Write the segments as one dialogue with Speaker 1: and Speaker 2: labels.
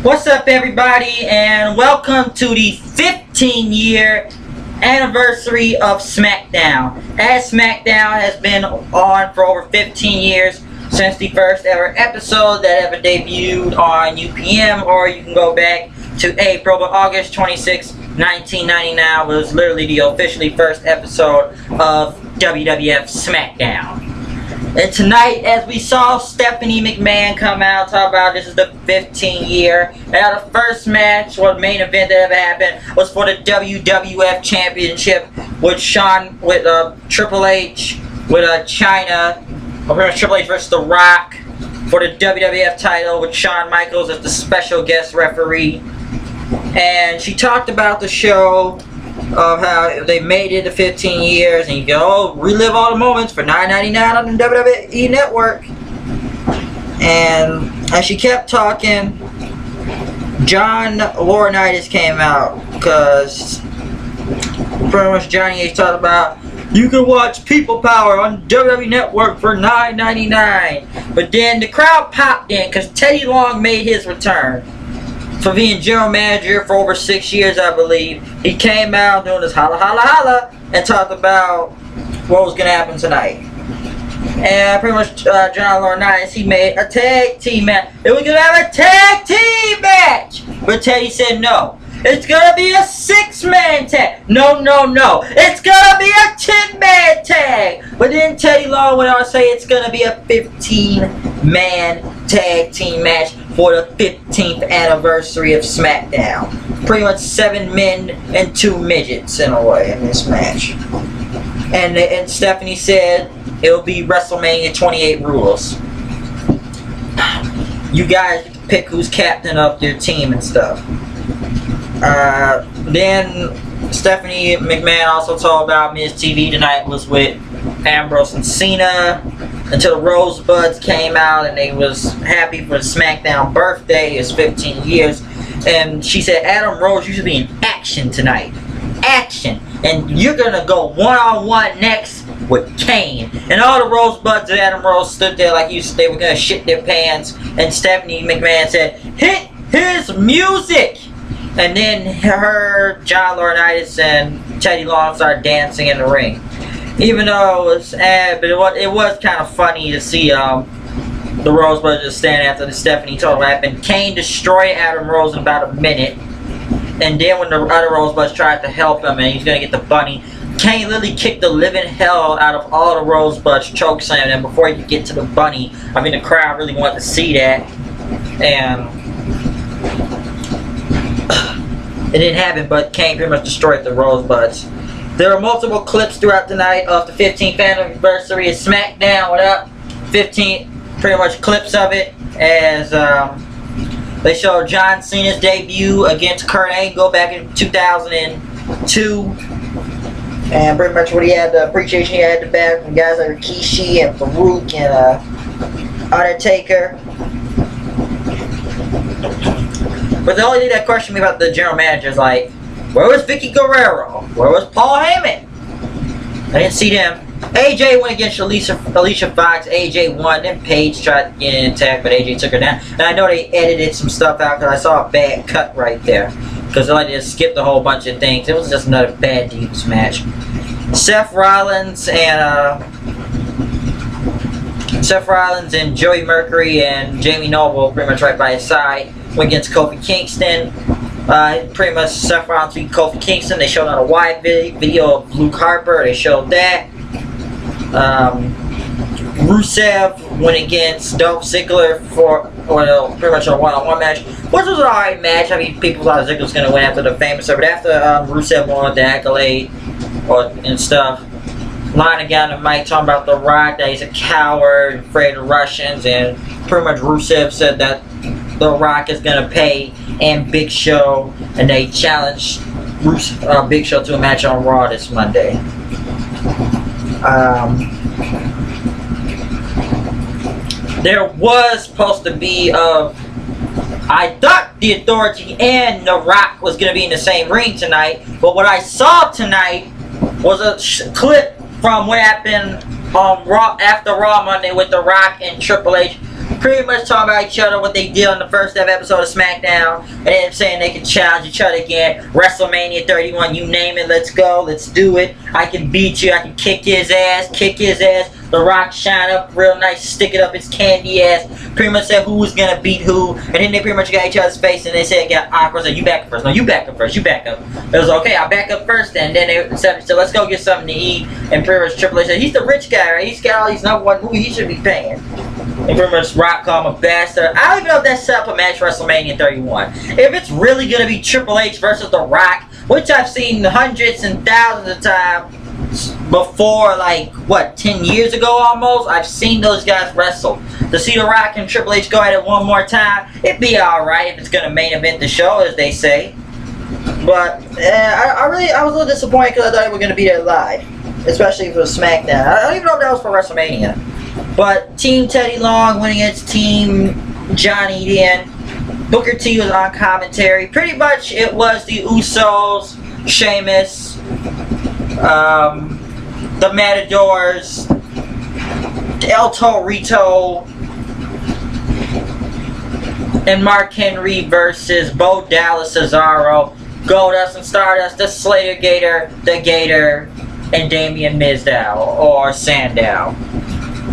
Speaker 1: What's up, everybody, and welcome to the 15-year anniversary of Smackdown. As Smackdown has been on for over 15 years since the first ever episode that ever debuted on UPM, or you can go back to April, but August 26, 1999 was literally the officially first episode of WWF Smackdown. And tonight, as we saw Stephanie McMahon come out, talk about this is the 15th year. Now, the first match, or the main event that ever happened, was for the WWF Championship with Triple H, with Chyna, or pretty much Triple H versus The Rock, for the WWF title with Shawn Michaels as the special guest referee. And she talked about the show, of how they made it to 15 years, and you go relive all the moments for $9.99 on the WWE Network. And as she kept talking, John Laurinaitis came out, because pretty much Johnny Ace talked about you can watch People Power on WWE Network for $9.99. But then the crowd popped in because Teddy Long made his return. For being general manager for over 6 years, I believe. He came out doing this holla holla holla and talked about what was going to happen tonight. And pretty much John Laurinaitis, he made a tag team match. It was going to have a tag team match! But Teddy said no. It's going to be a 6-man tag. No. It's going to be a 10-man tag. But then Teddy Long went on to say it's going to be a 15-man tag team match for the 15th anniversary of Smackdown. Pretty much 7 men and 2 midgets in a way in this match. And Stephanie said it'll be WrestleMania 28 rules. You guys pick who's captain of your team and stuff. Then Stephanie McMahon also told about Miz TV tonight was with Ambrose and Cena until the Rosebuds came out and they was happy for the Smackdown birthday. It's 15 years. And she said, Adam Rose, you should be in action tonight. Action. And you're going to go one-on-one next with Kane. And all the Rosebuds and Adam Rose stood there like they were going to shit their pants. And Stephanie McMahon said, hit his music. And then her, John Laurinaitis, and Teddy Long started dancing in the ring. Even though it was sad, but it was kind of funny to see the Rosebuds just stand after the Stephanie told what happened. Kane destroyed Adam Rose in about a minute. And then when the other Rosebuds tried to help him and he's going to get the bunny, Kane literally kicked the living hell out of all the Rosebuds, chokeslammed him before he could get to the bunny. I mean, the crowd really wanted to see that. And it didn't happen, but Kane pretty much destroyed the Rosebuds. There are multiple clips throughout the night of the 15th anniversary of Smackdown. What up? 15, pretty much clips of it as they show John Cena's debut against Kurt Angle back in 2002. And pretty much what he had, the appreciation he had the back from guys like Rikishi and Farouk and Undertaker. But the only thing that questioned me about the general manager is like, where was Vicky Guerrero? Where was Paul Heyman? I didn't see them. AJ went against Alicia Fox. AJ won. Then Paige tried to get in attack, but AJ took her down. And I know they edited some stuff out because I saw a bad cut right there. Because I just skipped a whole bunch of things. It was just another bad Divas match. Seth Rollins and Joey Mercury and Jamie Noble pretty much right by his side went against Kofi Kingston. Pretty much Seth Rollins beat Kofi Kingston. They showed on a wide video of Luke Harper. They showed that. Rusev went against Dolph Ziggler pretty much a one-on-one match, which was an alright match. I mean, people thought Ziggler was going to win after the famous, but after Rusev won with the accolade and stuff, lying down the mic talking about The Rock, that he's a coward, afraid of Russians, and pretty much Rusev said that The Rock is going to pay and Big Show, and they challenged Big Show to a match on Raw this Monday. There was supposed to be I thought The Authority and The Rock was going to be in the same ring tonight, but what I saw tonight was a clip from what happened on Raw after Raw Monday with The Rock and Triple H pretty much talking about each other, what they did on the first episode of Smackdown, and then saying they can challenge each other again. WrestleMania 31, you name it, let's go, let's do it. I can beat you, I can kick his ass. The Rock shine up real nice, stick it up its candy ass. Pretty much said who was gonna beat who, and then they pretty much got each other's face, and they said it got awkward. So you back up first. No, you back up first. You back up. It was okay. I back up first, and then they said, so let's go get something to eat. And pretty much Triple H said he's the rich guy, right? He's got all these #1 movies. He should be paying. And pretty much Rock called him a bastard. I don't even know if that's set up a match for WrestleMania 31. If it's really gonna be Triple H versus The Rock, which I've seen hundreds and thousands of times before, like, what, 10 years ago almost, I've seen those guys wrestle. To see The Rock and Triple H go at it one more time, it'd be alright if it's gonna main event the show, as they say. But, I was a little disappointed because I thought they were gonna be there live. Especially if it was SmackDown. I don't even know if that was for WrestleMania. But Team Teddy Long went against Team Johnny then. Booker T was on commentary. Pretty much it was the Usos, Sheamus, the Matadors, El Torito, and Mark Henry versus Bo Dallas, Cesaro, Goldust and Stardust, the Slater Gator, the Gator, and Damian Mizdow, or Sandow.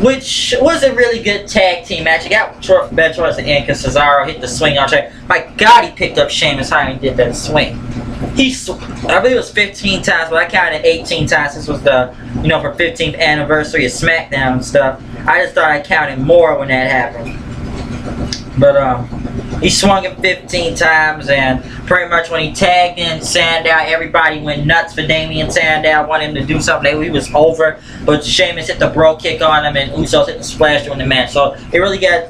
Speaker 1: Which was a really good tag team match. It got better towards the end because Cesaro hit the swing on track. My God, he picked up Sheamus how he did that swing. I believe it was 15 times, but I counted 18 times. This was the, for 15th anniversary of Smackdown and stuff. I just thought I counted more when that happened. But, he swung him 15 times, and pretty much when he tagged in Sandow, everybody went nuts for Damian Sandow, wanted him to do something. He was over, but Sheamus hit the bro kick on him, and Usos hit the splash during the match. So it really got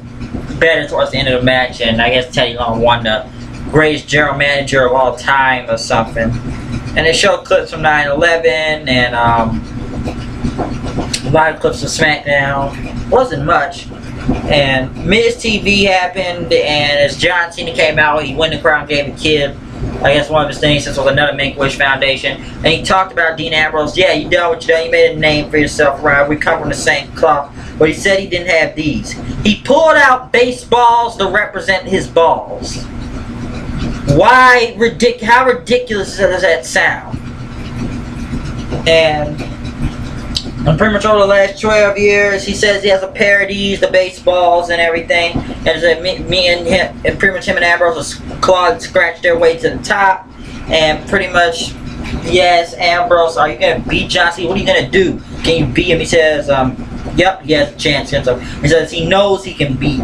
Speaker 1: better towards the end of the match, and I guess Teddy Long won the greatest general manager of all time or something. And they showed clips from 9/11 and a lot of clips of SmackDown. Wasn't much. And Miz TV happened, and as John Cena came out, he won the crown, gave a kid, I guess one of his things, since it was another Make-A-Wish Foundation. And he talked about Dean Ambrose. Yeah, you done what you done. You made a name for yourself, right? We come from the same cloth. But he said he didn't have these. He pulled out baseballs to represent his balls. How ridiculous does that sound? And pretty much over the last 12 years, he says he has a pair of these, the baseballs and everything. And said me and him, and pretty much him and Ambrose was clawed, scratched their way to the top. And pretty much, yes, Ambrose, are you gonna beat John Cena? What are you gonna do? Can you beat him? He says, yep, he has a chance against him. He says he knows he can beat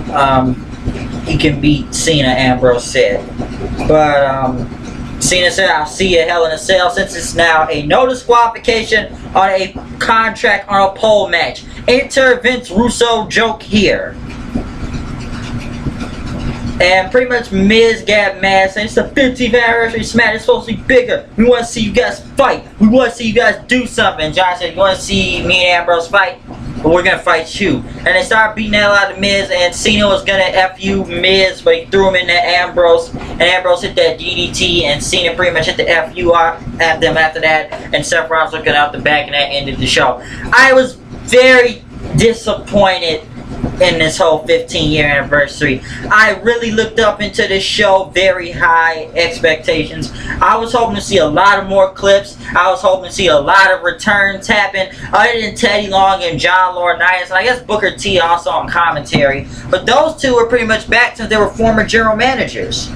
Speaker 1: Cena, Ambrose said. But Cena said, I'll see you Hell in a Cell, since it's now a no disqualification on a contract on a pole match. Enter Vince Russo joke here. And pretty much Miz got mad saying it's the 15th anniversary Smack, it's supposed to be bigger. We want to see you guys fight. We want to see you guys do something. John said, you want to see me and Ambrose fight? But we're going to fight you. And they started beating the hell out of Miz, and Cena was going to F-U Miz, but he threw him into Ambrose. And Ambrose hit that DDT, and Cena pretty much hit the F-U at them after that. And Seth Rollins looking out the back, and that ended the show. I was very disappointed in this whole 15-year anniversary. I really looked up into this show, very high expectations. I was hoping to see a lot of more clips. I was hoping to see a lot of returns happen, other than Teddy Long and John Laurinaitis, and I guess Booker T also on commentary. But those two were pretty much back since they were former general managers.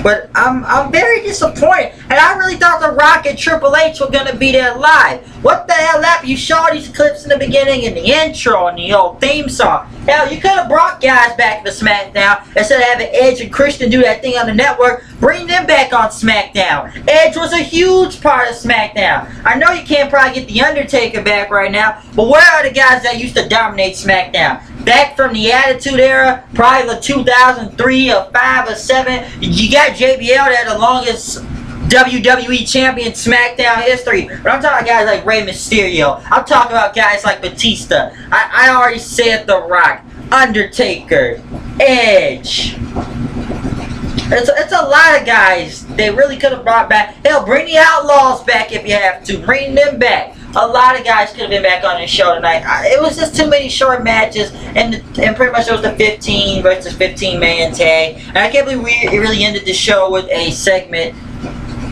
Speaker 1: But I'm very disappointed, and I really thought The Rock and Triple H were gonna be there live. What the hell happened? You saw these clips in the beginning and the intro and the old theme song. Hell, you could have brought guys back to SmackDown instead of having Edge and Christian do that thing on the network. Bring them back on SmackDown. Edge was a huge part of SmackDown. I know you can't probably get The Undertaker back right now, but where are the guys that used to dominate SmackDown? Back from the Attitude Era, probably the 2003 or 5 or 7. You got JBL there, the longest WWE champion SmackDown history. But I'm talking about guys like Rey Mysterio. I'm talking about guys like Batista. I already said The Rock, Undertaker, Edge. It's a lot of guys they really could have brought back. Hell, bring the Outlaws back if you have to. Bring them back. a lot of guys could have been back on the show tonight. It was just too many short matches, and pretty much it was the 15 versus 15 man tag. And I can't believe we really ended the show with a segment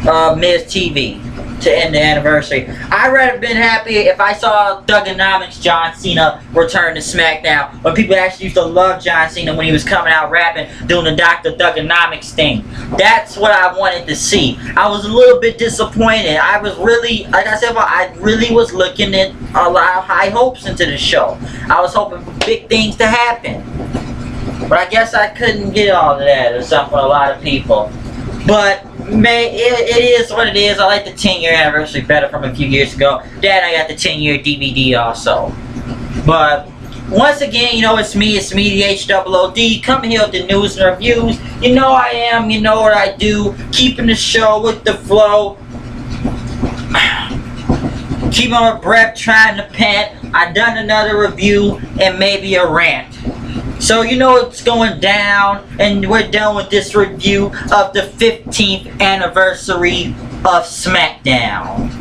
Speaker 1: of Miz TV to end the anniversary. I'd rather been happy if I saw Thugonomics John Cena return to Smackdown, when people actually used to love John Cena when he was coming out rapping, doing the Dr. Thugonomics thing. That's what I wanted to see. I was a little bit disappointed. I was really, like I said, I really was looking at a lot of high hopes into the show. I was hoping for big things to happen. But I guess I couldn't get all of that, or something for a lot of people. But it is what it is. I like the 10-year anniversary better from a few years ago. Then I got the 10-year DVD also. But once again, you know, it's me, the HOOD, coming here with the news and reviews. You know I am, you know what I do, keeping the show with the flow. Keeping my breath, trying to pant. I done another review and maybe a rant. So you know it's going down, and we're done with this review of the 15th anniversary of Smackdown.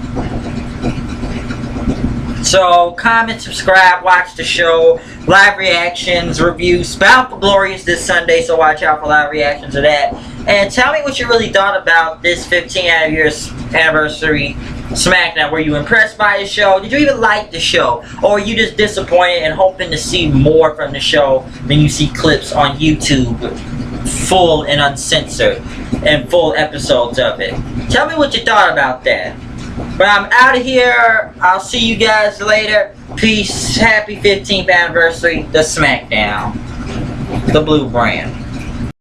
Speaker 1: So comment, subscribe, watch the show, live reactions, reviews. Bound for Glorious this Sunday, so watch out for live reactions of that. And tell me what you really thought about this 15th anniversary Smackdown. Were you impressed by the show? Did you even like the show? Or are you just disappointed and hoping to see more from the show than you see clips on YouTube, full and uncensored, and full episodes of it? Tell me what you thought about that. But I'm out of here. I'll see you guys later. Peace. Happy 15th anniversary. The Smackdown. The Blue Brand.